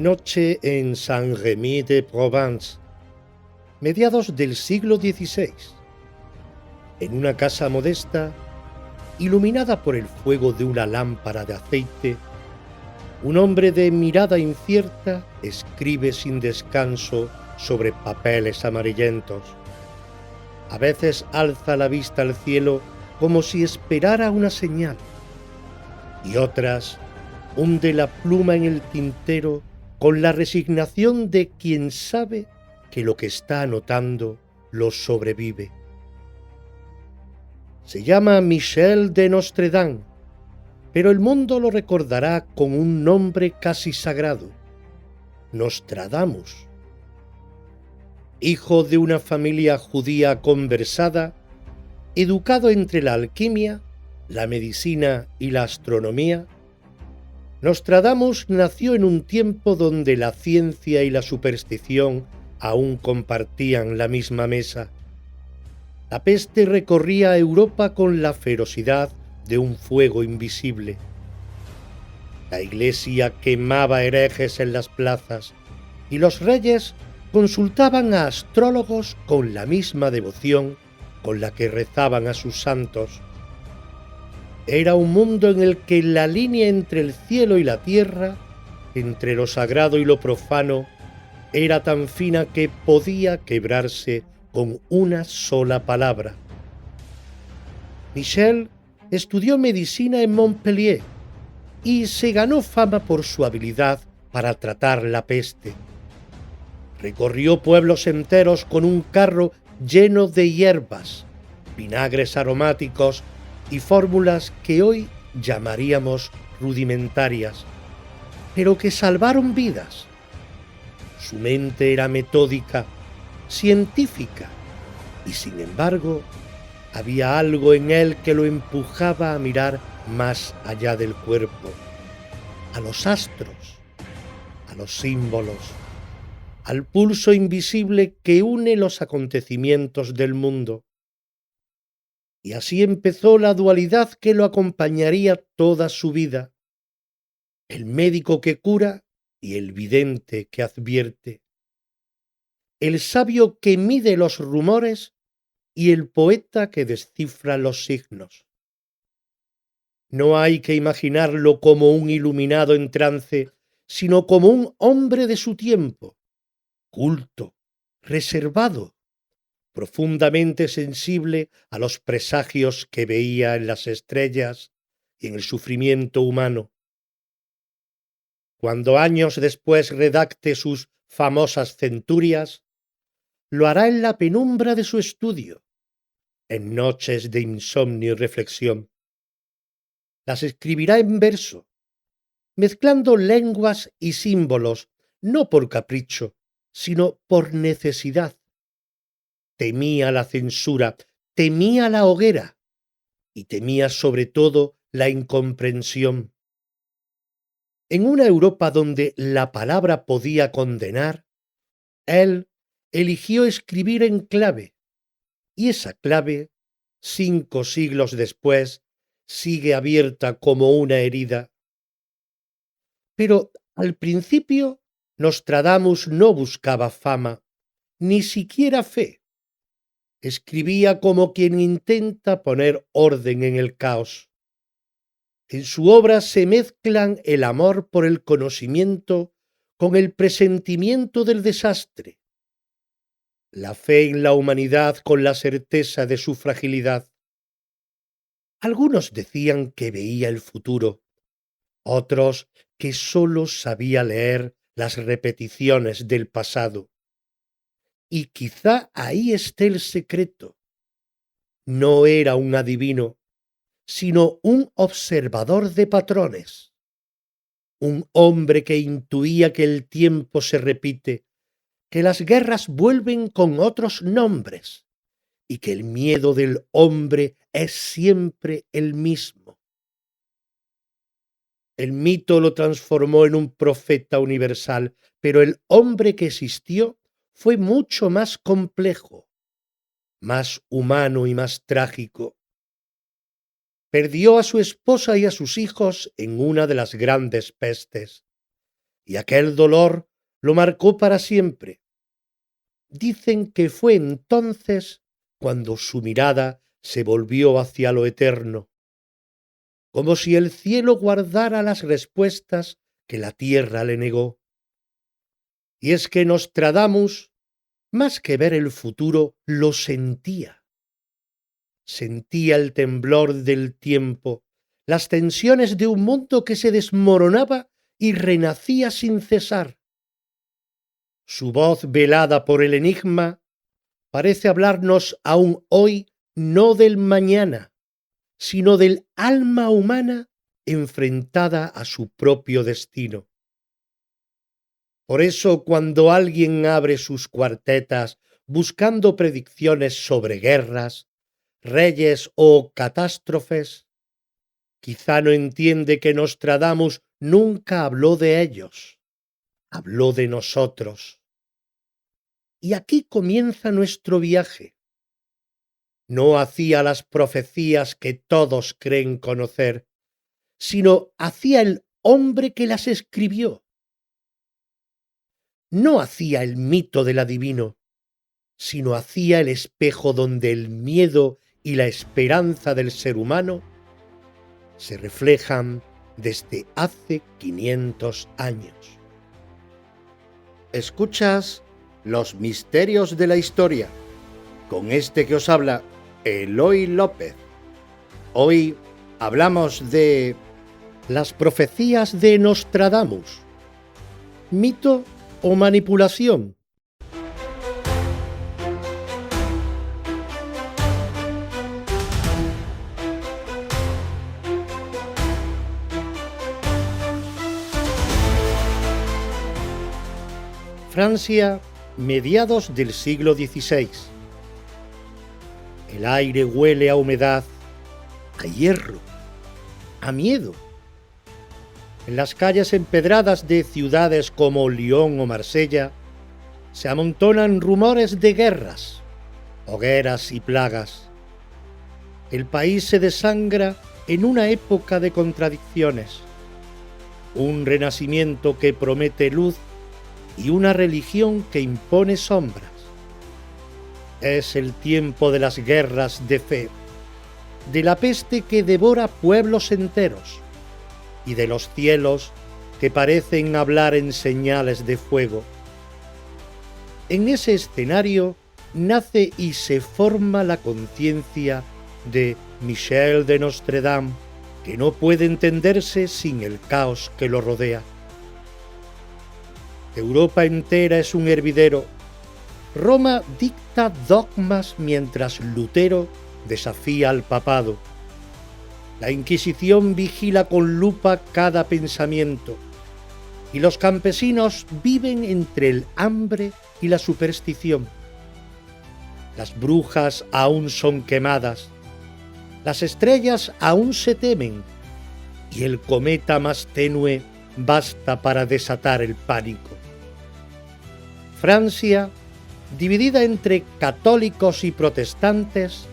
Noche en Saint-Rémy-de-Provence, mediados del siglo XVI. En una casa modesta, iluminada por el fuego de una lámpara de aceite, un hombre de mirada incierta escribe sin descanso sobre papeles amarillentos. A veces alza la vista al cielo como si esperara una señal, y otras hunde la pluma en el tintero con la resignación de quien sabe que lo que está anotando lo sobrevive. Se llama Michel de Nostredame, pero el mundo lo recordará con un nombre casi sagrado: Nostradamus. Hijo de una familia judía conversada, educado entre la alquimia, la medicina y la astronomía, Nostradamus nació en un tiempo donde la ciencia y la superstición aún compartían la misma mesa. La peste recorría Europa con la ferocidad de un fuego invisible. La Iglesia quemaba herejes en las plazas y los reyes consultaban a astrólogos con la misma devoción con la que rezaban a sus santos. Era un mundo en el que la línea entre el cielo y la tierra, entre lo sagrado y lo profano, era tan fina que podía quebrarse con una sola palabra. Michel estudió medicina en Montpellier y se ganó fama por su habilidad para tratar la peste. Recorrió pueblos enteros con un carro lleno de hierbas, vinagres aromáticos y fórmulas que hoy llamaríamos rudimentarias, pero que salvaron vidas. Su mente era metódica, científica, y sin embargo había algo en él que lo empujaba a mirar más allá del cuerpo, a los astros, a los símbolos, al pulso invisible que une los acontecimientos del mundo. Y así empezó la dualidad que lo acompañaría toda su vida: el médico que cura y el vidente que advierte, el sabio que mide los rumores y el poeta que descifra los signos. No hay que imaginarlo como un iluminado en trance, sino como un hombre de su tiempo, culto, reservado, profundamente sensible a los presagios que veía en las estrellas y en el sufrimiento humano. Cuando años después redacte sus famosas centurias, lo hará en la penumbra de su estudio, en noches de insomnio y reflexión. Las escribirá en verso, mezclando lenguas y símbolos, no por capricho, sino por necesidad. Temía la censura, temía la hoguera y temía sobre todo la incomprensión. En una Europa donde la palabra podía condenar, él eligió escribir en clave, y esa clave, 5 siglos después, sigue abierta como una herida. Pero al principio Nostradamus no buscaba fama, ni siquiera fe. Escribía como quien intenta poner orden en el caos. En su obra se mezclan el amor por el conocimiento con el presentimiento del desastre, la fe en la humanidad con la certeza de su fragilidad. Algunos decían que veía el futuro, otros que sólo sabía leer las repeticiones del pasado. Y quizá ahí esté el secreto. No era un adivino, sino un observador de patrones, un hombre que intuía que el tiempo se repite, que las guerras vuelven con otros nombres y que el miedo del hombre es siempre el mismo. El mito lo transformó en un profeta universal, pero el hombre que existió fue mucho más complejo, más humano y más trágico. Perdió a su esposa y a sus hijos en una de las grandes pestes. y aquel dolor lo marcó para siempre. Dicen que fue entonces cuando su mirada se volvió hacia lo eterno, como si el cielo guardara las respuestas que la tierra le negó. Y es que Nostradamus, más que ver el futuro, lo sentía. Sentía el temblor del tiempo, las tensiones de un mundo que se desmoronaba y renacía sin cesar. Su voz velada por el enigma parece hablarnos aún hoy no del mañana, sino del alma humana enfrentada a su propio destino. Por eso, cuando alguien abre sus cuartetas buscando predicciones sobre guerras, reyes o catástrofes, quizá no entiende que Nostradamus nunca habló de ellos, habló de nosotros. Y aquí comienza nuestro viaje. No hacía las profecías que todos creen conocer, sino hacía el hombre que las escribió. No hacía el mito del adivino, sino hacía el espejo donde el miedo y la esperanza del ser humano se reflejan desde hace 500 años. Escuchas Los misterios de la historia, con este que os habla, Eloy López. Hoy hablamos de las profecías de Nostradamus, mito o manipulación. Francia, mediados del siglo XVI. El aire huele a humedad, a hierro, a miedo. En las calles empedradas de ciudades como Lyon o Marsella se amontonan rumores de guerras, hogueras y plagas. El país se desangra en una época de contradicciones, un renacimiento que promete luz y una religión que impone sombras. Es el tiempo de las guerras de fe, de la peste que devora pueblos enteros y de los cielos que parecen hablar en señales de fuego. En ese escenario nace y se forma la conciencia de Michel de Nostredame, que no puede entenderse sin el caos que lo rodea. Europa entera es un hervidero. Roma dicta dogmas mientras Lutero desafía al papado. La Inquisición vigila con lupa cada pensamiento y los campesinos viven entre el hambre y la superstición. Las brujas aún son quemadas, las estrellas aún se temen y el cometa más tenue basta para desatar el pánico. Francia, dividida entre católicos y protestantes,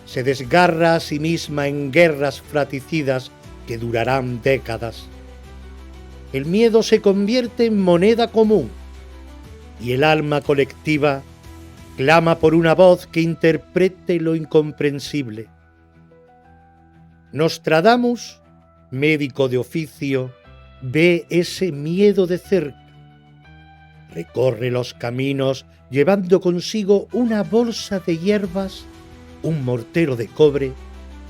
se desgarra a sí misma en guerras fratricidas que durarán décadas. El miedo se convierte en moneda común y el alma colectiva clama por una voz que interprete lo incomprensible. Nostradamus, médico de oficio, ve ese miedo de cerca. Recorre los caminos llevando consigo una bolsa de hierbas, un mortero de cobre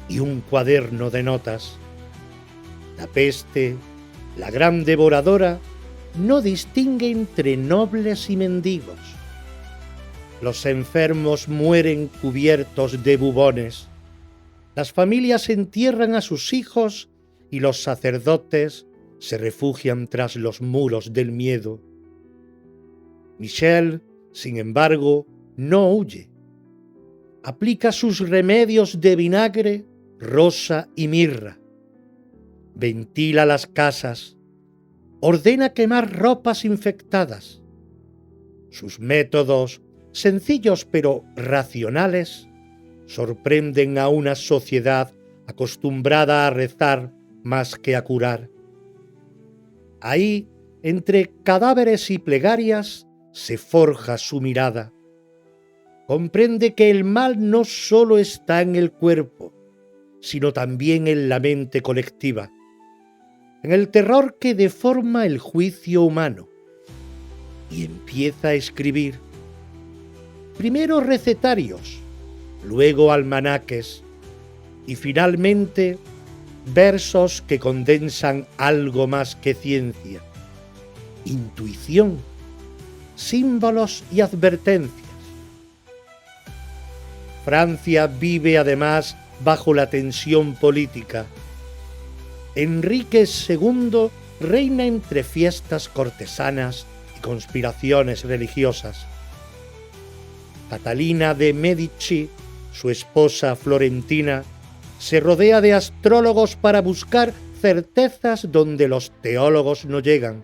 y un cuaderno de notas. La peste, la gran devoradora, no distingue entre nobles y mendigos. Los enfermos mueren cubiertos de bubones. Las familias entierran a sus hijos y los sacerdotes se refugian tras los muros del miedo. Michel, sin embargo, no huye. Aplica sus remedios de vinagre, rosa y mirra. Ventila las casas. Ordena quemar ropas infectadas. Sus métodos, sencillos pero racionales, sorprenden a una sociedad acostumbrada a rezar más que a curar. Ahí, Entre cadáveres y plegarias se forja su mirada. Comprende que el mal no solo está en el cuerpo, sino también en la mente colectiva, en el terror que deforma el juicio humano, y empieza a escribir, primero recetarios, luego almanaques, y finalmente versos que condensan algo más que ciencia, intuición, símbolos y advertencias. Francia vive además bajo la tensión política. Enrique II reina entre fiestas cortesanas y conspiraciones religiosas. Catalina de Medici, su esposa florentina, se rodea de astrólogos para buscar certezas donde los teólogos no llegan.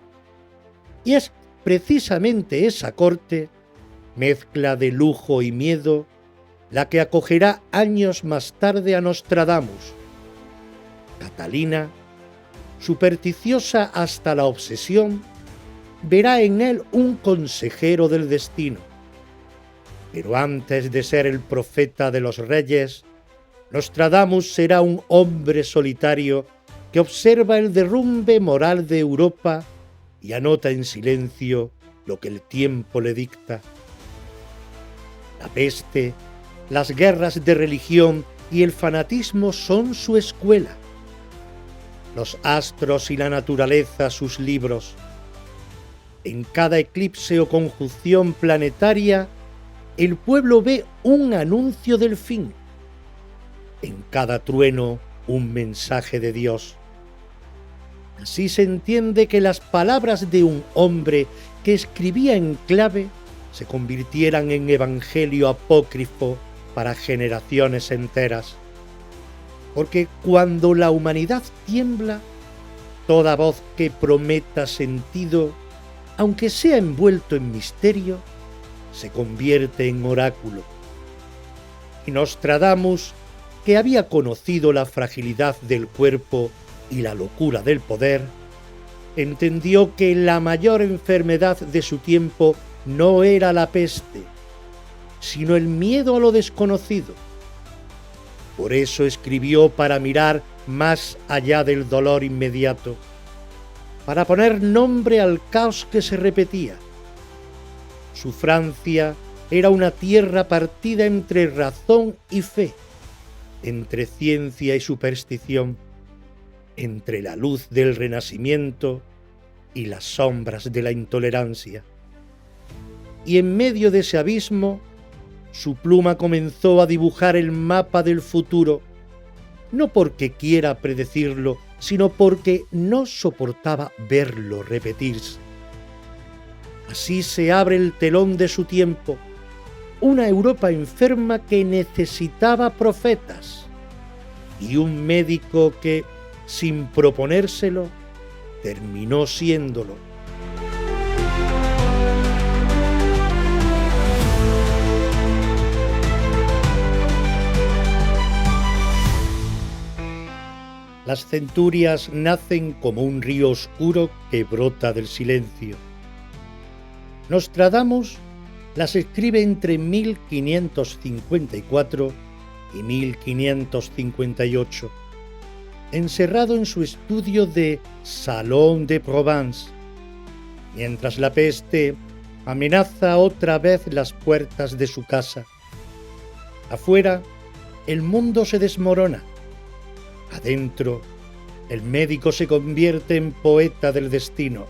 Y es precisamente esa corte, mezcla de lujo y miedo, la que acogerá años más tarde a Nostradamus. Catalina, supersticiosa hasta la obsesión, verá en él un consejero del destino. Pero antes de ser el profeta de los reyes, Nostradamus será un hombre solitario que observa el derrumbe moral de Europa y anota en silencio lo que el tiempo le dicta. La peste, las guerras de religión y el fanatismo son su escuela. Los astros y la naturaleza sus libros. En cada eclipse o conjunción planetaria, el pueblo ve un anuncio del fin. En cada trueno, un mensaje de Dios. Así se entiende que las palabras de un hombre que escribía en clave se convirtieran en evangelio apócrifo para generaciones enteras. Porque cuando la humanidad tiembla, toda voz que prometa sentido, aunque sea envuelto en misterio, se convierte en oráculo. Y Nostradamus, que había conocido la fragilidad del cuerpo y la locura del poder, entendió que la mayor enfermedad de su tiempo no era la peste, sino el miedo a lo desconocido. Por eso escribió para mirar más allá del dolor inmediato, para poner nombre al caos que se repetía. Su Francia era una tierra partida entre razón y fe, entre ciencia y superstición, entre la luz del Renacimiento y las sombras de la intolerancia. Y en medio de ese abismo, su pluma comenzó a dibujar el mapa del futuro, no porque quiera predecirlo, sino porque no soportaba verlo repetirse. Así se abre el telón de su tiempo, una Europa enferma que necesitaba profetas y un médico que, sin proponérselo, terminó siéndolo. Las centurias nacen como un río oscuro que brota del silencio. Nostradamus las escribe entre 1554 y 1558, encerrado en su estudio de Salon de Provence, mientras la peste amenaza otra vez las puertas de su casa. Afuera, el mundo se desmorona. Adentro, el médico se convierte en poeta del destino.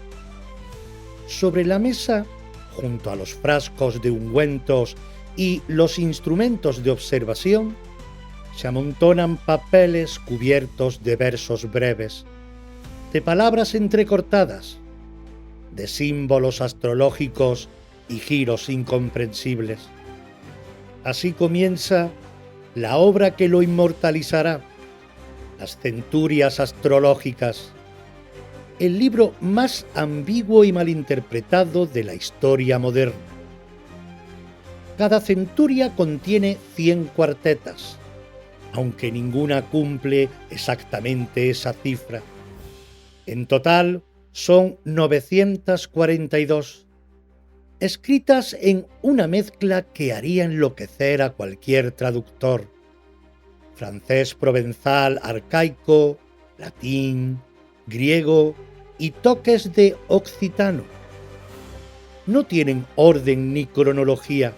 Sobre la mesa, junto a los frascos de ungüentos y los instrumentos de observación, se amontonan papeles cubiertos de versos breves, de palabras entrecortadas, de símbolos astrológicos y giros incomprensibles. Así comienza la obra que lo inmortalizará, Las centurias astrológicas, el libro más ambiguo y malinterpretado de la historia moderna. Cada centuria contiene 100 cuartetas, aunque ninguna cumple exactamente esa cifra. En total, son 942, escritas en una mezcla que haría enloquecer a cualquier traductor. Francés provenzal arcaico, latín, griego y toques de occitano. No tienen orden ni cronología.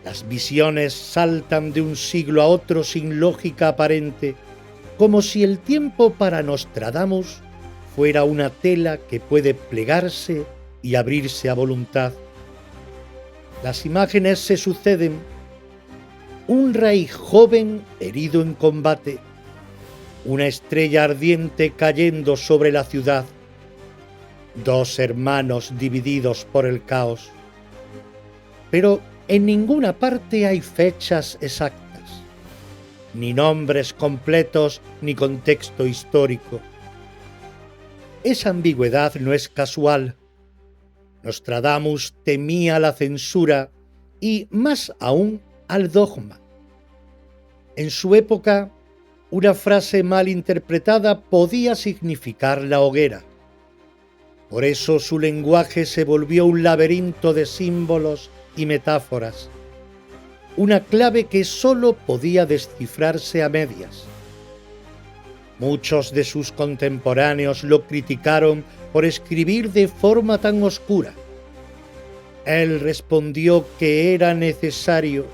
Las visiones saltan de un siglo a otro sin lógica aparente, como si el tiempo para Nostradamus fuera una tela que puede plegarse y abrirse a voluntad. Las imágenes se suceden: un rey joven herido en combate, una estrella ardiente cayendo sobre la ciudad, dos hermanos divididos por el caos. Pero en ninguna parte hay fechas exactas, ni nombres completos, ni contexto histórico. Esa ambigüedad no es casual. Nostradamus temía la censura y, más aún, al dogma. En su época, una frase mal interpretada podía significar la hoguera. Por eso su lenguaje se volvió un laberinto de símbolos y metáforas, una clave que sólo podía descifrarse a medias. Muchos de sus contemporáneos lo criticaron por escribir de forma tan oscura. Él respondió que era necesario.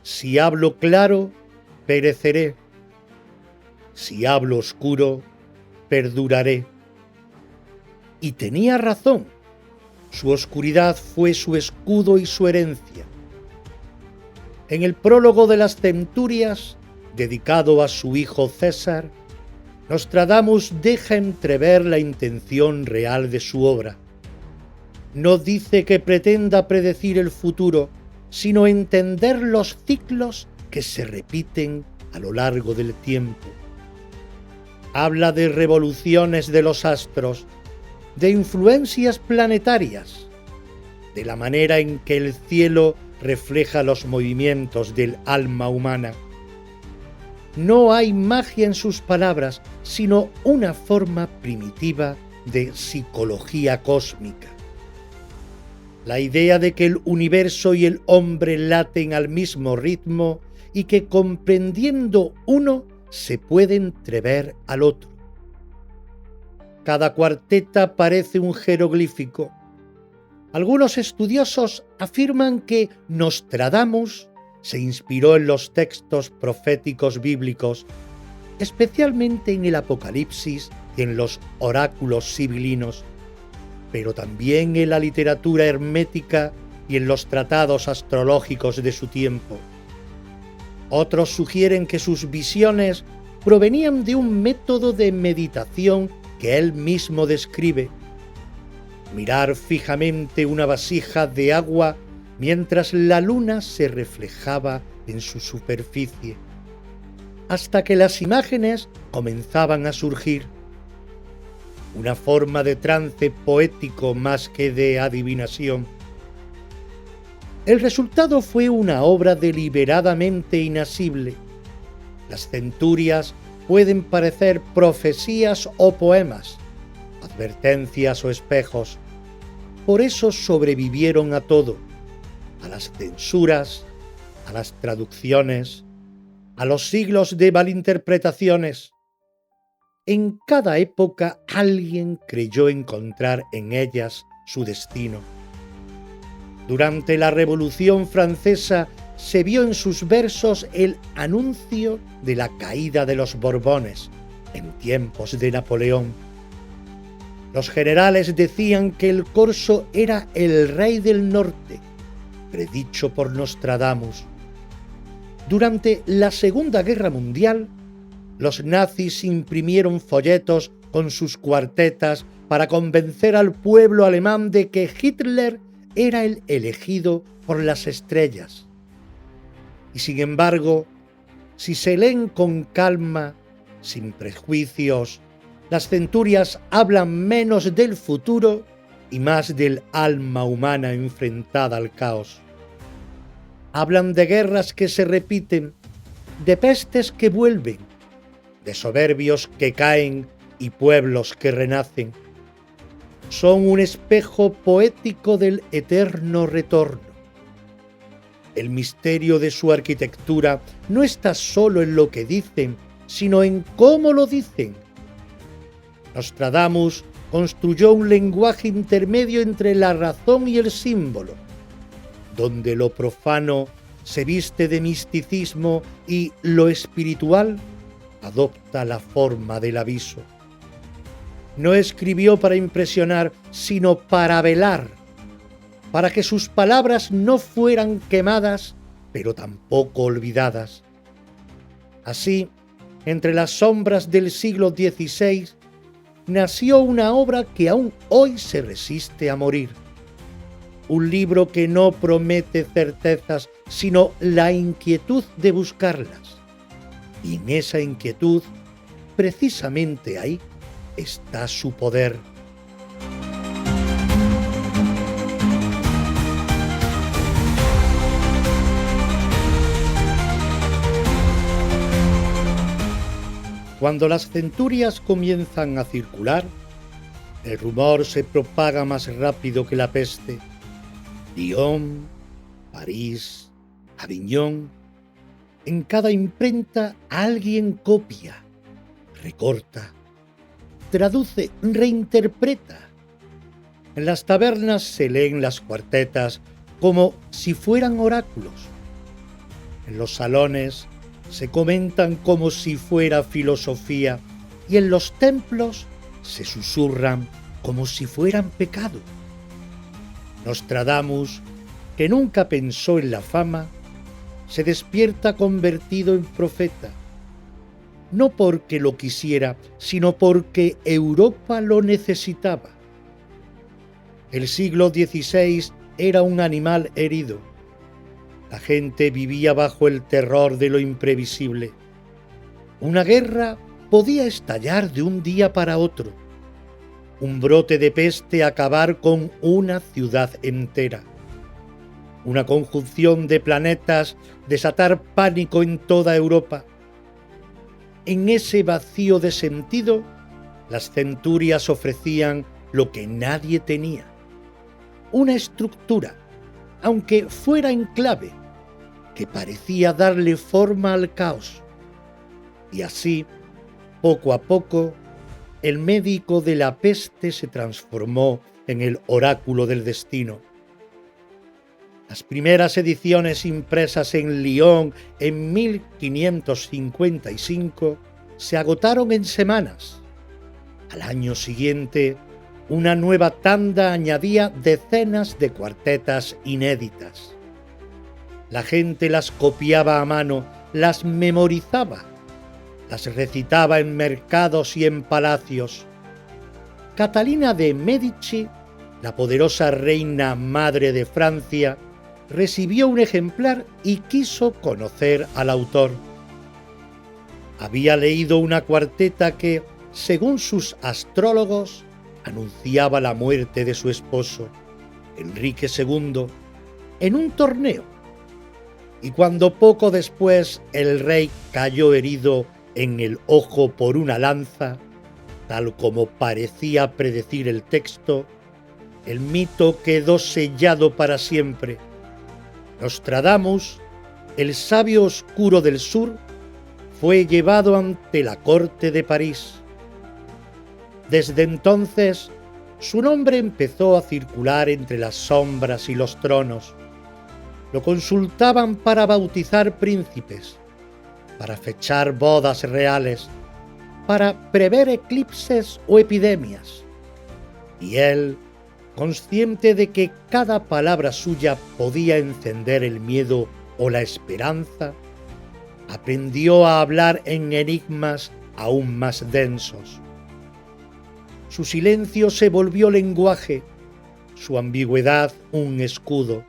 Si hablo claro, pereceré. Si hablo oscuro, perduraré. Y tenía razón. Su oscuridad fue su escudo y su herencia. En el prólogo de las Centurias, dedicado a su hijo César, Nostradamus deja entrever la intención real de su obra. No dice que pretenda predecir el futuro, sino entender los ciclos que se repiten a lo largo del tiempo. Habla de revoluciones de los astros, de influencias planetarias, de la manera en que el cielo refleja los movimientos del alma humana. No hay magia en sus palabras, sino una forma primitiva de psicología cósmica. La idea de que el universo y el hombre laten al mismo ritmo y que comprendiendo uno se puede entrever al otro. Cada cuarteta parece un jeroglífico. Algunos estudiosos afirman que Nostradamus se inspiró en los textos proféticos bíblicos, especialmente en el Apocalipsis y en los oráculos sibilinos, pero también en la literatura hermética y en los tratados astrológicos de su tiempo. Otros sugieren que sus visiones provenían de un método de meditación que él mismo describe: mirar fijamente una vasija de agua mientras la luna se reflejaba en su superficie, hasta que las imágenes comenzaban a surgir. Una forma de trance poético más que de adivinación. El resultado fue una obra deliberadamente inasible. Las centurias pueden parecer profecías o poemas, advertencias o espejos. Por eso sobrevivieron a todo: a las censuras, a las traducciones, a los siglos de malinterpretaciones. En cada época alguien creyó encontrar en ellas su destino. Durante la Revolución Francesa se vio en sus versos el anuncio de la caída de los Borbones en tiempos de Napoleón. Los generales decían que el corso era el rey del norte, predicho por Nostradamus. Durante la Segunda Guerra Mundial, los nazis imprimieron folletos con sus cuartetas para convencer al pueblo alemán de que Hitler era el elegido por las estrellas. Y sin embargo, si se leen con calma, sin prejuicios, las centurias hablan menos del futuro y más del alma humana enfrentada al caos. Hablan de guerras que se repiten, de pestes que vuelven, de soberbios que caen y pueblos que renacen. Son un espejo poético del eterno retorno. El misterio de su arquitectura no está solo en lo que dicen, sino en cómo lo dicen. Nostradamus construyó un lenguaje intermedio entre la razón y el símbolo, donde lo profano se viste de misticismo y lo espiritual adopta la forma del aviso. No escribió para impresionar, sino para velar, para que sus palabras no fueran quemadas, pero tampoco olvidadas. Así, entre las sombras del siglo XVI, nació una obra que aún hoy se resiste a morir. Un libro que no promete certezas, sino la inquietud de buscarlas. Y en esa inquietud, precisamente ahí, está su poder. Cuando las centurias comienzan a circular, el rumor se propaga más rápido que la peste. Lyon, París, Aviñón. En cada imprenta alguien copia, recorta, traduce, reinterpreta. En las tabernas se leen las cuartetas como si fueran oráculos. En los salones se comentan como si fuera filosofía y en los templos se susurran como si fueran pecado. Nostradamus, que nunca pensó en la fama, se despierta convertido en profeta, no porque lo quisiera, sino porque Europa lo necesitaba. El siglo XVI era un animal herido. La gente vivía bajo el terror de lo imprevisible. Una guerra podía estallar de un día para otro. Un brote de peste acabar con una ciudad entera. Una conjunción de planetas desatar pánico en toda Europa. En ese vacío de sentido, las centurias ofrecían lo que nadie tenía. Una estructura, aunque fuera en clave, que parecía darle forma al caos. Y así, poco a poco, el médico de la peste se transformó en el oráculo del destino. Las primeras ediciones impresas en Lyon en 1555 se agotaron en semanas. Al año siguiente, una nueva tanda añadía decenas de cuartetas inéditas. La gente las copiaba a mano, las memorizaba, las recitaba en mercados y en palacios. Catalina de Médici, la poderosa reina madre de Francia, recibió un ejemplar y quiso conocer al autor. Había leído una cuarteta que, según sus astrólogos, anunciaba la muerte de su esposo, Enrique II, en un torneo. Y cuando poco después el rey cayó herido en el ojo por una lanza, tal como parecía predecir el texto, el mito quedó sellado para siempre. Nostradamus, el sabio oscuro del sur, fue llevado ante la corte de París. Desde entonces, su nombre empezó a circular entre las sombras y los tronos. Lo consultaban para bautizar príncipes, para fechar bodas reales, para prever eclipses o epidemias. Y él, consciente de que cada palabra suya podía encender el miedo o la esperanza, aprendió a hablar en enigmas aún más densos. Su silencio se volvió lenguaje, su ambigüedad un escudo.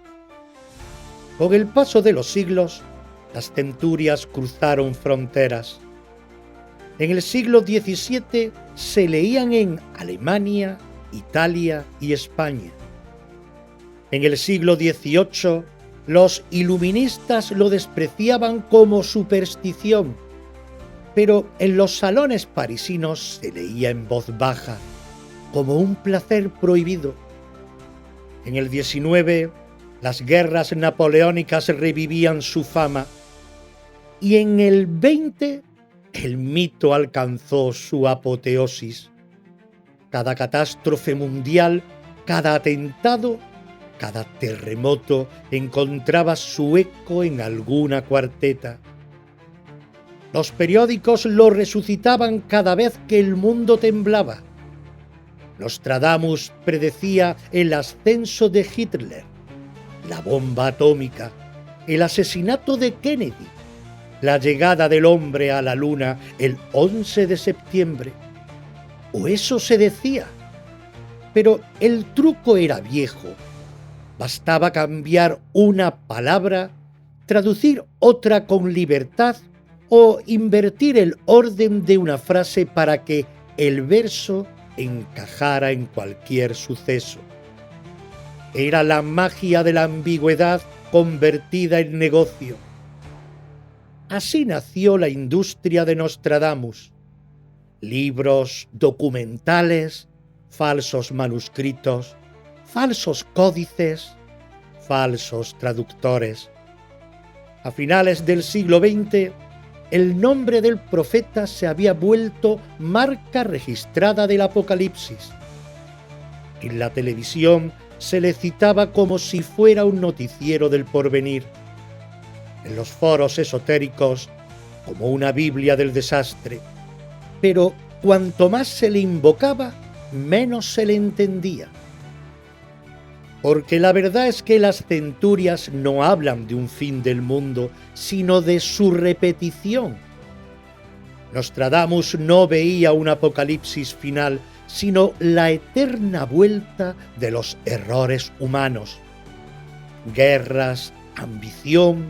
Con el paso de los siglos, las centurias cruzaron fronteras. En el siglo XVII se leían en Alemania, Italia y España. En el siglo XVIII, los iluministas lo despreciaban como superstición, pero en los salones parisinos se leía en voz baja, como un placer prohibido. En el 19, las guerras napoleónicas revivían su fama, y en el 20, el mito alcanzó su apoteosis. Cada catástrofe mundial, cada atentado, cada terremoto encontraba su eco en alguna cuarteta. Los periódicos lo resucitaban cada vez que el mundo temblaba. Nostradamus predecía el ascenso de Hitler, la bomba atómica, el asesinato de Kennedy, la llegada del hombre a la luna el 11 de septiembre. O eso se decía. Pero el truco era viejo. Bastaba cambiar una palabra, traducir otra con libertad o invertir el orden de una frase para que el verso encajara en cualquier suceso. Era la magia de la ambigüedad convertida en negocio. Así nació la industria de Nostradamus. Libros, documentales, falsos manuscritos, falsos códices, falsos traductores. A finales del siglo XX, el nombre del profeta se había vuelto marca registrada del Apocalipsis. En la televisión se le citaba como si fuera un noticiero del porvenir. En los foros esotéricos, como una Biblia del desastre. Pero cuanto más se le invocaba, menos se le entendía. Porque la verdad es que las centurias no hablan de un fin del mundo, sino de su repetición. Nostradamus no veía un apocalipsis final, sino la eterna vuelta de los errores humanos. Guerras, ambición,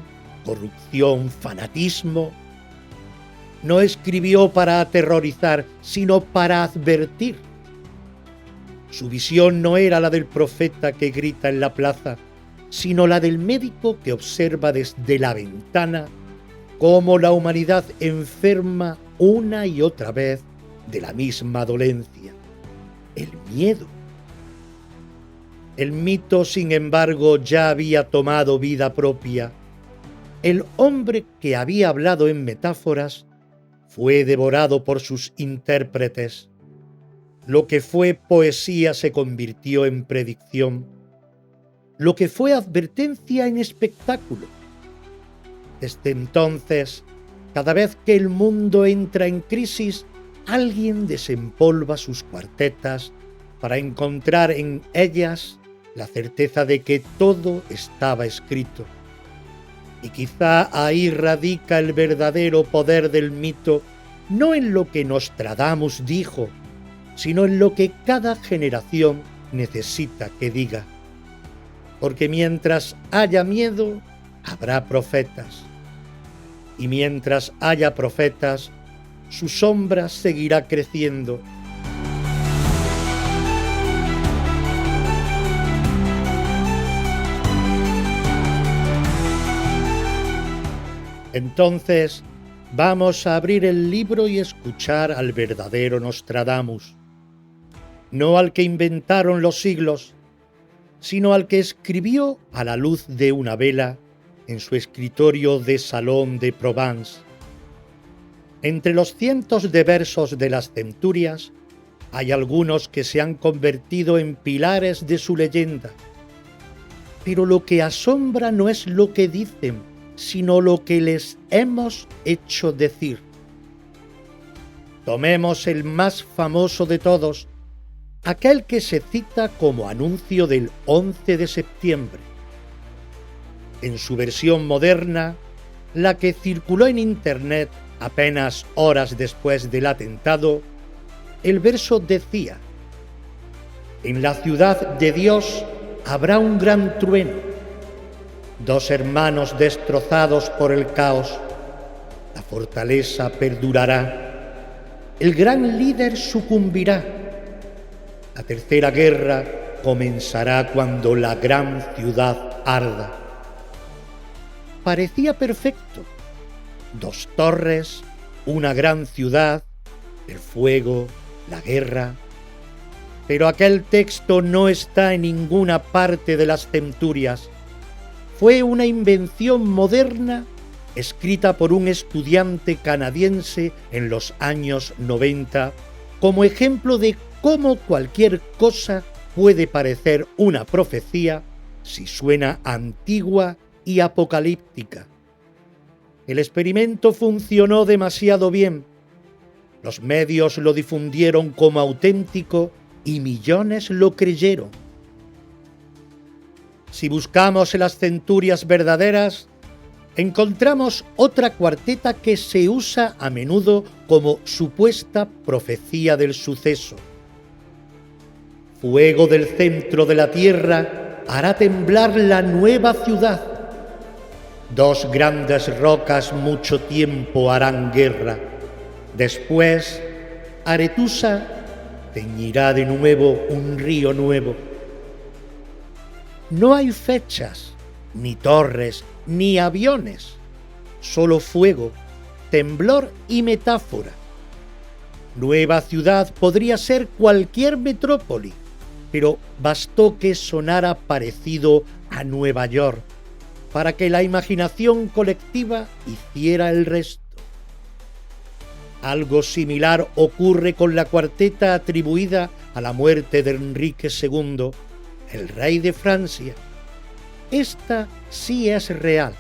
corrupción, fanatismo. No escribió para aterrorizar, sino para advertir. Su visión no era la del profeta que grita en la plaza, sino la del médico que observa desde la ventana cómo la humanidad enferma una y otra vez de la misma dolencia, el miedo. El mito, sin embargo, ya había tomado vida propia. El hombre que había hablado en metáforas fue devorado por sus intérpretes. Lo que fue poesía se convirtió en predicción. Lo que fue advertencia en espectáculo. Desde entonces, cada vez que el mundo entra en crisis, alguien desempolva sus cuartetas para encontrar en ellas la certeza de que todo estaba escrito. Y quizá ahí radica el verdadero poder del mito, no en lo que Nostradamus dijo, sino en lo que cada generación necesita que diga. Porque mientras haya miedo, habrá profetas. Y mientras haya profetas, su sombra seguirá creciendo. Entonces, vamos a abrir el libro y escuchar al verdadero Nostradamus. No al que inventaron los siglos, sino al que escribió a la luz de una vela en su escritorio de Salón de Provence. Entre los cientos de versos de las centurias, hay algunos que se han convertido en pilares de su leyenda. Pero lo que asombra no es lo que dicen, sino lo que les hemos hecho decir. Tomemos el más famoso de todos, aquel que se cita como anuncio del 11 de septiembre. En su versión moderna, la que circuló en Internet apenas horas después del atentado, el verso decía: «En la ciudad de Dios habrá un gran trueno, dos hermanos destrozados por el caos, la fortaleza perdurará, el gran líder sucumbirá, la tercera guerra comenzará cuando la gran ciudad arda». Parecía perfecto. Dos torres, una gran ciudad, el fuego, la guerra. Pero aquel texto no está en ninguna parte de las centurias. Fue una invención moderna escrita por un estudiante canadiense en los años 90 como ejemplo de cómo cualquier cosa puede parecer una profecía si suena antigua y apocalíptica. El experimento funcionó demasiado bien. Los medios lo difundieron como auténtico y millones lo creyeron. Si buscamos en las centurias verdaderas, encontramos otra cuarteta que se usa a menudo como supuesta profecía del suceso. Fuego del centro de la tierra hará temblar la nueva ciudad. Dos grandes rocas mucho tiempo harán guerra. Después, Aretusa teñirá de nuevo un río nuevo. No hay fechas, ni torres, ni aviones, solo fuego, temblor y metáfora. Nueva ciudad podría ser cualquier metrópoli, pero bastó que sonara parecido a Nueva York para que la imaginación colectiva hiciera el resto. Algo similar ocurre con la cuarteta atribuida a la muerte de Enrique II, el rey de Francia. Esta sí es real.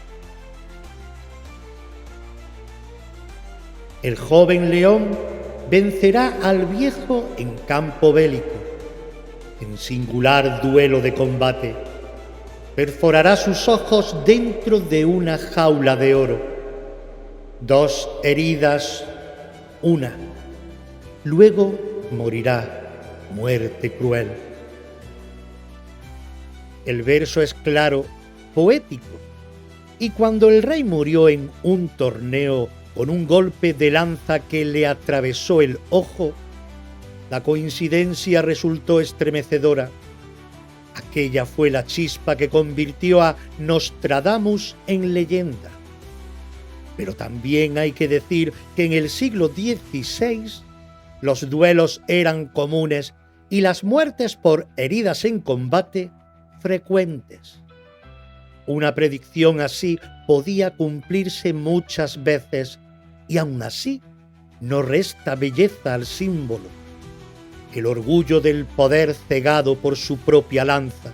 El joven león vencerá al viejo en campo bélico, en singular duelo de combate. Perforará sus ojos dentro de una jaula de oro. Dos heridas, una. Luego morirá, muerte cruel. El verso es claro, poético, y cuando el rey murió en un torneo con un golpe de lanza que le atravesó el ojo, la coincidencia resultó estremecedora. Aquella fue la chispa que convirtió a Nostradamus en leyenda. Pero también hay que decir que en el siglo XVI los duelos eran comunes y las muertes por heridas en combate frecuentes. Una predicción así podía cumplirse muchas veces y aún así no resta belleza al símbolo, el orgullo del poder cegado por su propia lanza.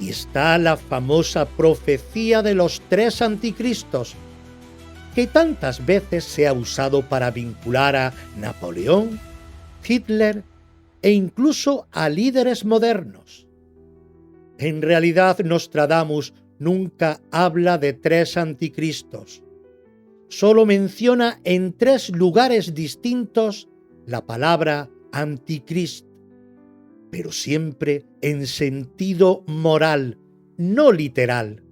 Y está la famosa profecía de los 3 anticristos, que tantas veces se ha usado para vincular a Napoleón, Hitler e incluso a líderes modernos. En realidad, Nostradamus nunca habla de 3 anticristos. Solo menciona en 3 lugares distintos la palabra anticristo, pero siempre en sentido moral, no literal.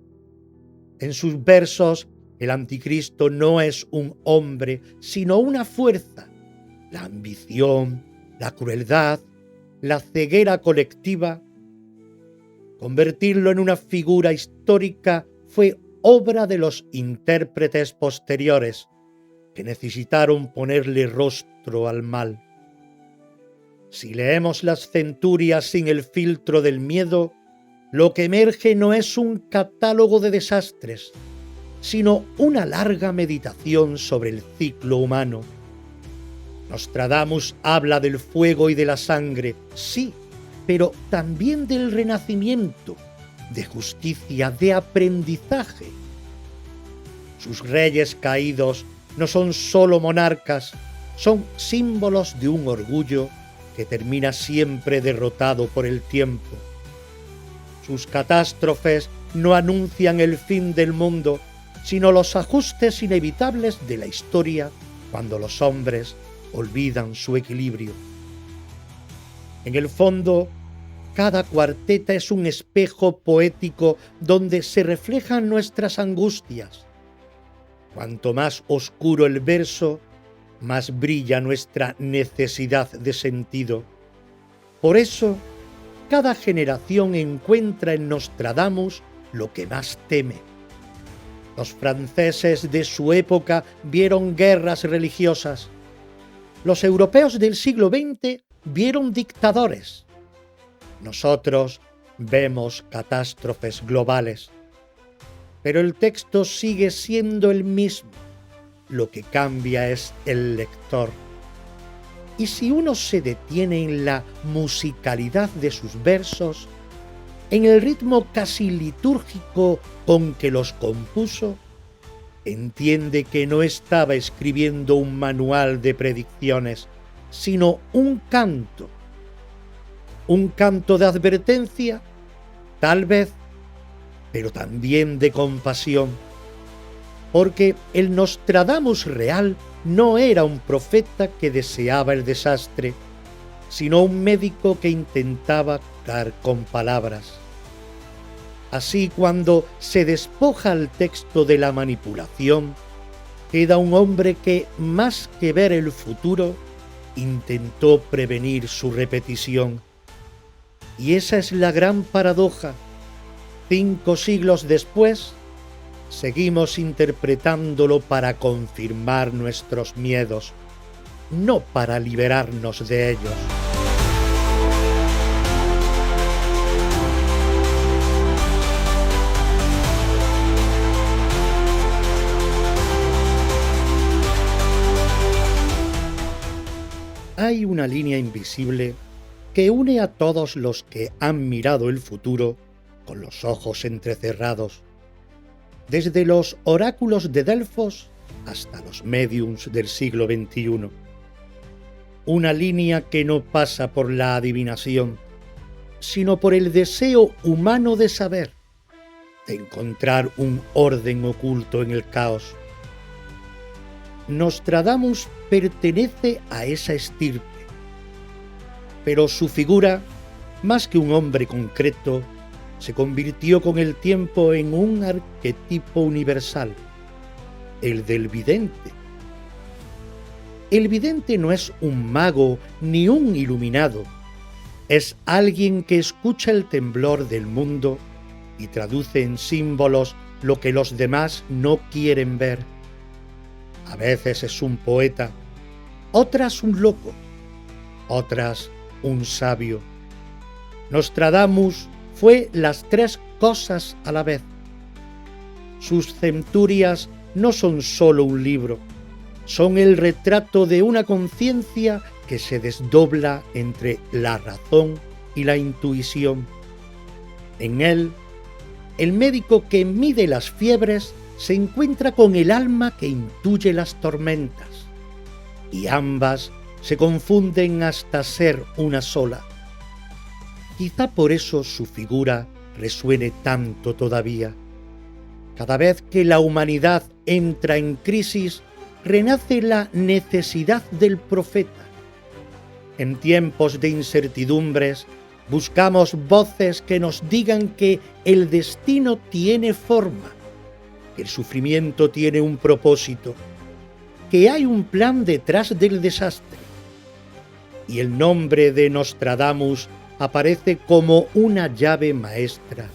En sus versos, el anticristo no es un hombre, sino una fuerza. La ambición, la crueldad, la ceguera colectiva. Convertirlo en una figura histórica fue obra de los intérpretes posteriores, que necesitaron ponerle rostro al mal. Si leemos las centurias sin el filtro del miedo, lo que emerge no es un catálogo de desastres, sino una larga meditación sobre el ciclo humano. Nostradamus habla del fuego y de la sangre, sí, pero también del renacimiento, de justicia, de aprendizaje. Sus reyes caídos no son solo monarcas, son símbolos de un orgullo que termina siempre derrotado por el tiempo. Sus catástrofes no anuncian el fin del mundo, sino los ajustes inevitables de la historia cuando los hombres olvidan su equilibrio. En el fondo, cada cuarteta es un espejo poético donde se reflejan nuestras angustias. Cuanto más oscuro el verso, más brilla nuestra necesidad de sentido. Por eso, cada generación encuentra en Nostradamus lo que más teme. Los franceses de su época vieron guerras religiosas. Los europeos del siglo XX vieron dictadores. Nosotros vemos catástrofes globales. Pero el texto sigue siendo el mismo. Lo que cambia es el lector. Y si uno se detiene en la musicalidad de sus versos, en el ritmo casi litúrgico con que los compuso, entiende que no estaba escribiendo un manual de predicciones, sino un canto de advertencia, tal vez, pero también de compasión, porque el Nostradamus real no era un profeta que deseaba el desastre, sino un médico que intentaba dar con palabras. Así, cuando se despoja el texto de la manipulación, queda un hombre que, más que ver el futuro, intentó prevenir su repetición. Y esa es la gran paradoja. 5 siglos después, seguimos interpretándolo para confirmar nuestros miedos, no para liberarnos de ellos. Hay una línea invisible que une a todos los que han mirado el futuro con los ojos entrecerrados, desde los oráculos de Delfos hasta los médiums del siglo XXI. Una línea que no pasa por la adivinación, sino por el deseo humano de saber, de encontrar un orden oculto en el caos. Nostradamus pertenece a esa estirpe, pero su figura, más que un hombre concreto, se convirtió con el tiempo en un arquetipo universal, el del vidente. El vidente no es un mago ni un iluminado, es alguien que escucha el temblor del mundo y traduce en símbolos lo que los demás no quieren ver. A veces es un poeta, otras un loco, otras un sabio. Nostradamus fue las 3 cosas a la vez. Sus centurias no son solo un libro, son el retrato de una conciencia que se desdobla entre la razón y la intuición. En él, el médico que mide las fiebres se encuentra con el alma que intuye las tormentas, y ambas se confunden hasta ser una sola. Quizá por eso su figura resuene tanto todavía. Cada vez que la humanidad entra en crisis, renace la necesidad del profeta. En tiempos de incertidumbres, buscamos voces que nos digan que el destino tiene forma, que el sufrimiento tiene un propósito, que hay un plan detrás del desastre. Y el nombre de Nostradamus aparece como una llave maestra.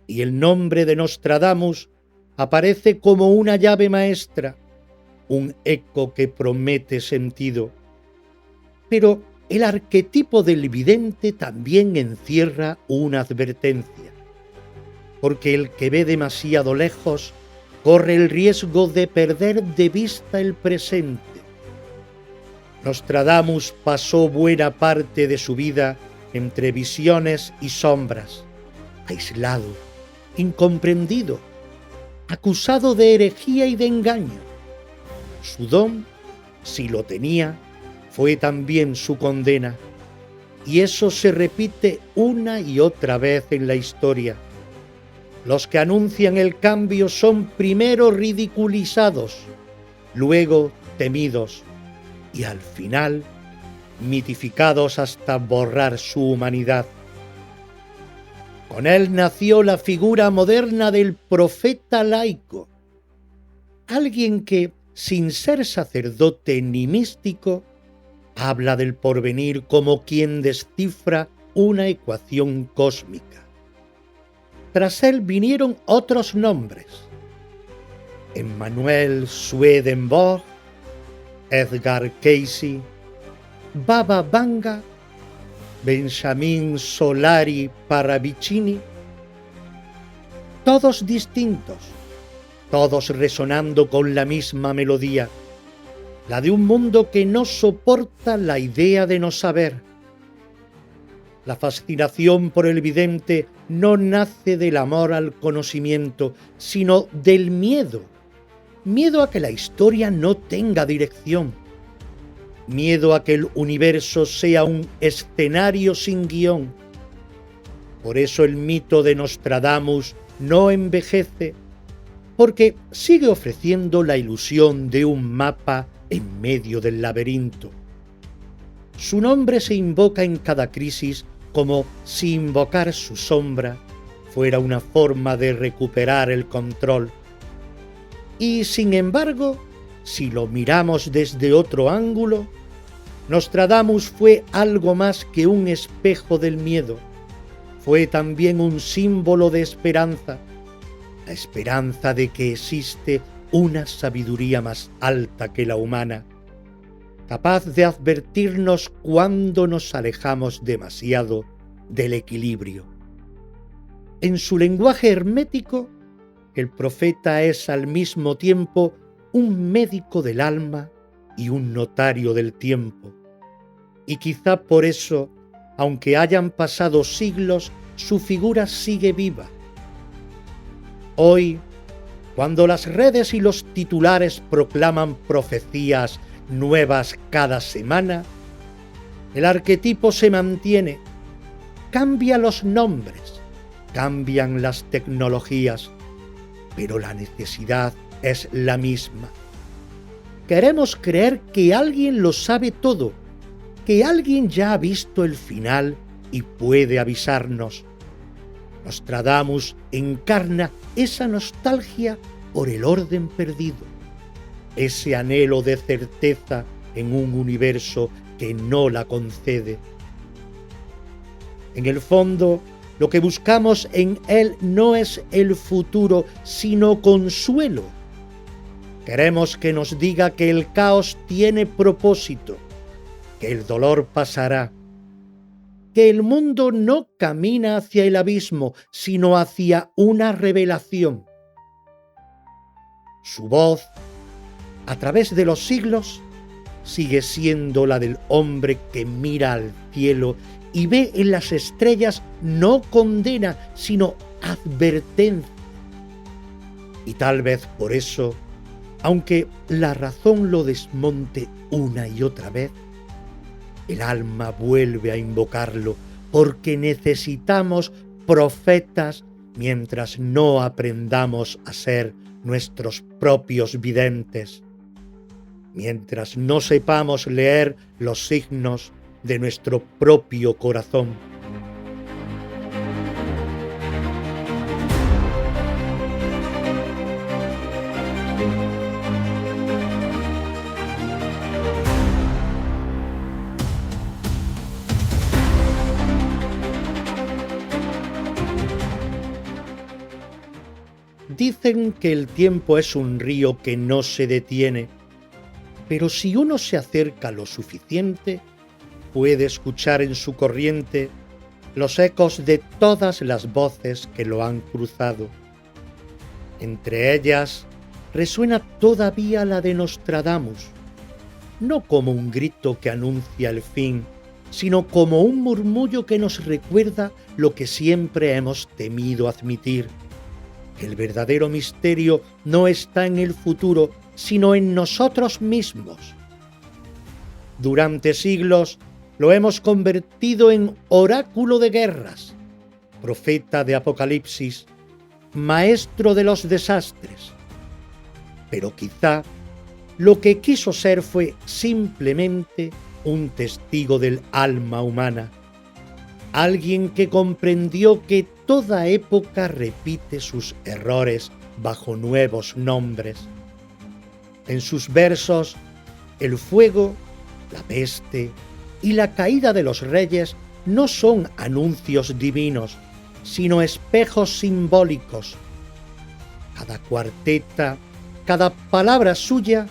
Y el nombre de Nostradamus aparece como una llave maestra, un eco que promete sentido. Pero el arquetipo del vidente también encierra una advertencia, porque el que ve demasiado lejos corre el riesgo de perder de vista el presente. Nostradamus pasó buena parte de su vida entre visiones y sombras, aislado, incomprendido, acusado de herejía y de engaño. Su don, si lo tenía, fue también su condena, y eso se repite una y otra vez en la historia. Los que anuncian el cambio son primero ridiculizados, luego temidos, y al final mitificados hasta borrar su humanidad. Con él nació la figura moderna del profeta laico, alguien que, sin ser sacerdote ni místico, habla del porvenir como quien descifra una ecuación cósmica. tras él vinieron otros nombres: Emmanuel Swedenborg, Edgar Cayce, Baba Vanga, Benjamin Solari Parravicini, todos distintos, todos resonando con la misma melodía, la de un mundo que no soporta la idea de no saber. La fascinación por el vidente no nace del amor al conocimiento, sino del miedo. Miedo a que la historia no tenga dirección. Miedo a que el universo sea un escenario sin guión. Por eso el mito de Nostradamus no envejece, porque sigue ofreciendo la ilusión de un mapa en medio del laberinto. Su nombre se invoca en cada crisis como si invocar su sombra fuera una forma de recuperar el control. Y sin embargo, si lo miramos desde otro ángulo, Nostradamus fue algo más que un espejo del miedo. Fue también un símbolo de esperanza, la esperanza de que existe una sabiduría más alta que la humana, capaz de advertirnos cuando nos alejamos demasiado del equilibrio. En su lenguaje hermético, el profeta es al mismo tiempo un médico del alma y un notario del tiempo. Y quizá por eso, aunque hayan pasado siglos, su figura sigue viva. Hoy, cuando las redes y los titulares proclaman profecías nuevas cada semana, el arquetipo se mantiene. Cambia los nombres, cambian las tecnologías, pero la necesidad es la misma. Queremos creer que alguien lo sabe todo, que alguien ya ha visto el final y puede avisarnos. Nostradamus encarna esa nostalgia por el orden perdido, ese anhelo de certeza en un universo que no la concede. En el fondo, lo que buscamos en él no es el futuro, sino consuelo. Queremos que nos diga que el caos tiene propósito, que el dolor pasará, que el mundo no camina hacia el abismo, sino hacia una revelación. Su voz, a través de los siglos, sigue siendo la del hombre que mira al cielo y ve en las estrellas no condena, sino advertencia. Y tal vez por eso, aunque la razón lo desmonte una y otra vez, el alma vuelve a invocarlo, porque necesitamos profetas mientras no aprendamos a ser nuestros propios videntes, mientras no sepamos leer los signos de nuestro propio corazón. Dicen que el tiempo es un río que no se detiene, pero si uno se acerca lo suficiente, puede escuchar en su corriente los ecos de todas las voces que lo han cruzado. Entre ellas resuena todavía la de Nostradamus, no como un grito que anuncia el fin, sino como un murmullo que nos recuerda lo que siempre hemos temido admitir: el verdadero misterio no está en el futuro, sino en nosotros mismos. Durante siglos lo hemos convertido en oráculo de guerras, profeta de apocalipsis, maestro de los desastres. Pero quizá lo que quiso ser fue simplemente un testigo del alma humana, alguien que comprendió que toda época repite sus errores bajo nuevos nombres. En sus versos, el fuego, la peste y la caída de los reyes no son anuncios divinos, sino espejos simbólicos. Cada cuarteta, cada palabra suya,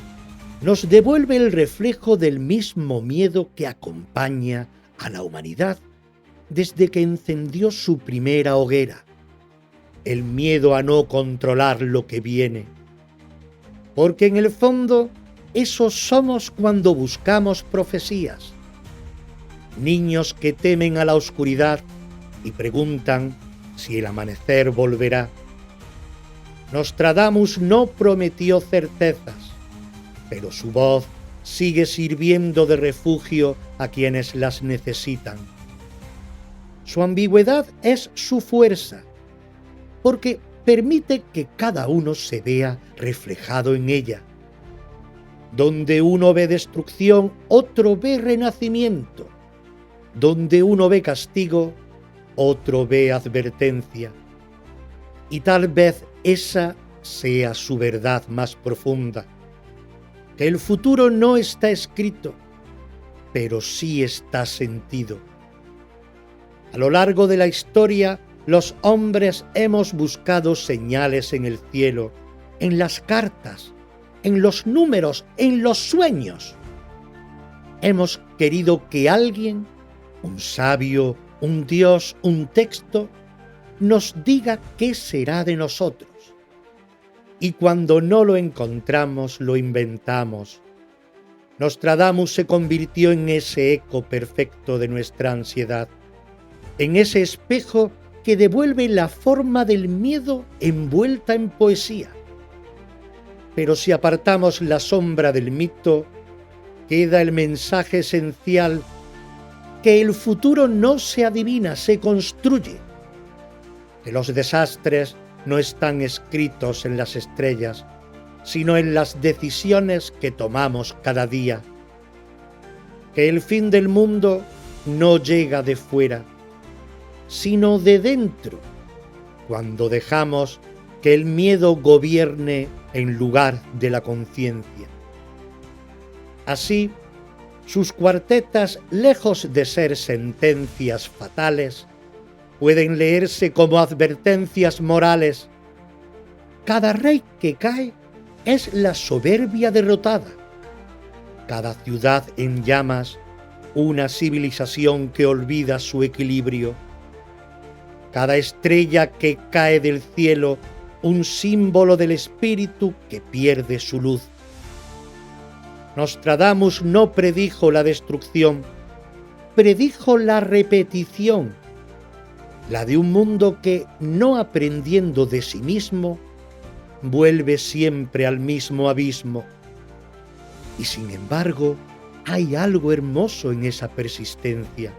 nos devuelve el reflejo del mismo miedo que acompaña a la humanidad desde que encendió su primera hoguera, el miedo a no controlar lo que viene. Porque en el fondo, eso somos cuando buscamos profecías. Niños que temen a la oscuridad y preguntan si el amanecer volverá. Nostradamus no prometió certezas, pero su voz sigue sirviendo de refugio a quienes las necesitan. Su ambigüedad es su fuerza, porque permite que cada uno se vea reflejado en ella. Donde uno ve destrucción, otro ve renacimiento. Donde uno ve castigo, otro ve advertencia. Y tal vez esa sea su verdad más profunda, que el futuro no está escrito, pero sí está sentido. A lo largo de la historia, los hombres hemos buscado señales en el cielo, en las cartas, en los números, en los sueños. Hemos querido que alguien, un sabio, un dios, un texto, nos diga qué será de nosotros. Y cuando no lo encontramos, lo inventamos. Nostradamus se convirtió en ese eco perfecto de nuestra ansiedad, en ese espejo que devuelve la forma del miedo envuelta en poesía. Pero si apartamos la sombra del mito, queda el mensaje esencial que el futuro no se adivina, se construye, que los desastres no están escritos en las estrellas, sino en las decisiones que tomamos cada día, que el fin del mundo no llega de fuera, sino de dentro, cuando dejamos que el miedo gobierne en lugar de la conciencia. Así, sus cuartetas, lejos de ser sentencias fatales, pueden leerse como advertencias morales. Cada rey que cae es la soberbia derrotada. Cada ciudad en llamas, una civilización que olvida su equilibrio. Cada estrella que cae del cielo, un símbolo del espíritu que pierde su luz. Nostradamus no predijo la destrucción, predijo la repetición, la de un mundo que, no aprendiendo de sí mismo, vuelve siempre al mismo abismo. Y sin embargo, hay algo hermoso en esa persistencia,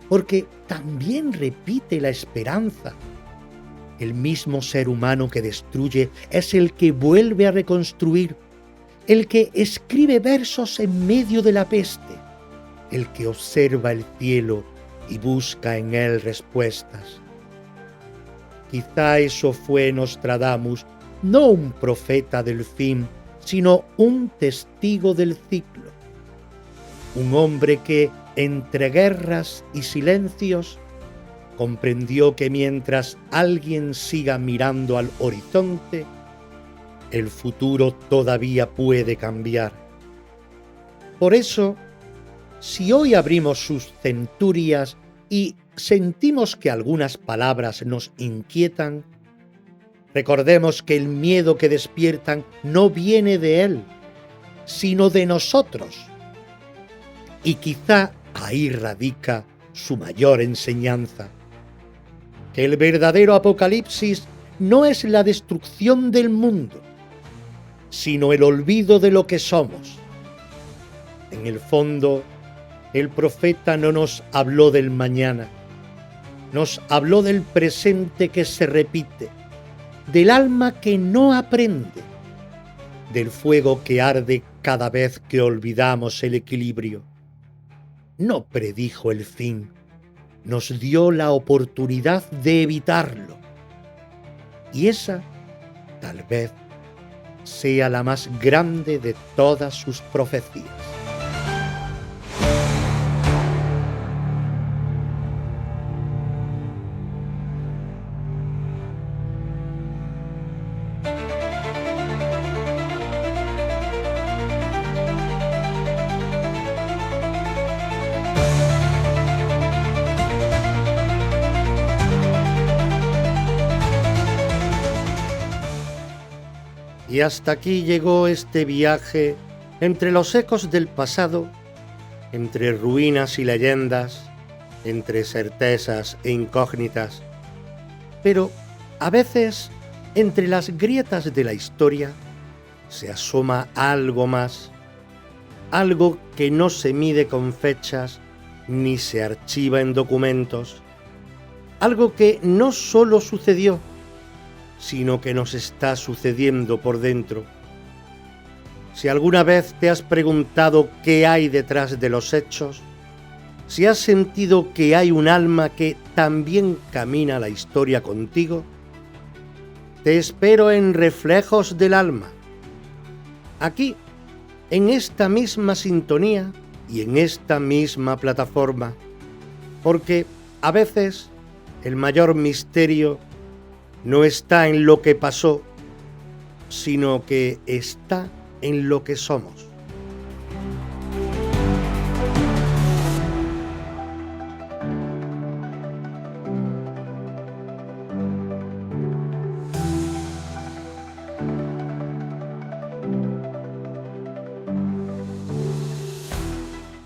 porque también repite la esperanza. El mismo ser humano que destruye es el que vuelve a reconstruir, el que escribe versos en medio de la peste, el que observa el cielo y busca en él respuestas. Quizá eso fue Nostradamus, no un profeta del fin, sino un testigo del ciclo. Un hombre que, entre guerras y silencios, comprendió que mientras alguien siga mirando al horizonte, el futuro todavía puede cambiar. Por eso, si hoy abrimos sus centurias y sentimos que algunas palabras nos inquietan, recordemos que el miedo que despiertan no viene de él, sino de nosotros. Y quizá ahí radica su mayor enseñanza, que el verdadero apocalipsis no es la destrucción del mundo, sino el olvido de lo que somos. En el fondo, el profeta no nos habló del mañana, nos habló del presente que se repite, del alma que no aprende, del fuego que arde cada vez que olvidamos el equilibrio. No predijo el fin, nos dio la oportunidad de evitarlo. Y esa, tal vez, sea la más grande de todas sus profecías. Y hasta aquí llegó este viaje entre los ecos del pasado, entre ruinas y leyendas, entre certezas e incógnitas. Pero a veces, entre las grietas de la historia, se asoma algo más, algo que no se mide con fechas ni se archiva en documentos, algo que no solo sucedió, sino que nos está sucediendo por dentro. Si alguna vez te has preguntado qué hay detrás de los hechos, si has sentido que hay un alma que también camina la historia contigo, te espero en Reflejos del Alma, aquí, en esta misma sintonía y en esta misma plataforma, porque a veces el mayor misterio no está en lo que pasó, sino que está en lo que somos.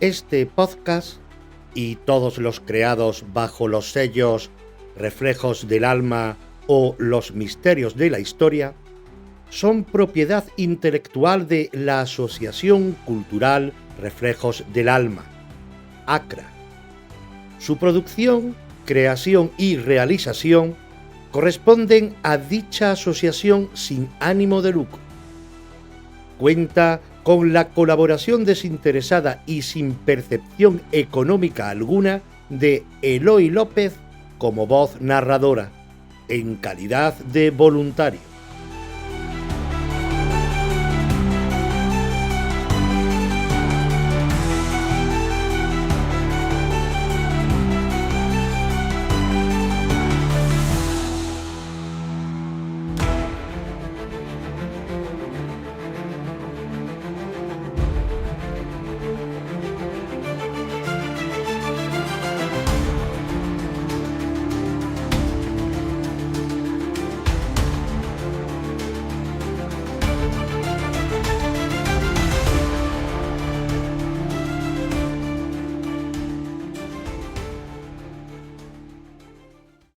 Este podcast y todos los creados bajo los sellos Reflejos del Alma o Los Misterios de la Historia son propiedad intelectual de la Asociación Cultural Reflejos del Alma, ACRA. Su producción, creación y realización corresponden a dicha asociación sin ánimo de lucro. Cuenta con la colaboración desinteresada y sin percepción económica alguna de Eloy López como voz narradora, en calidad de voluntario.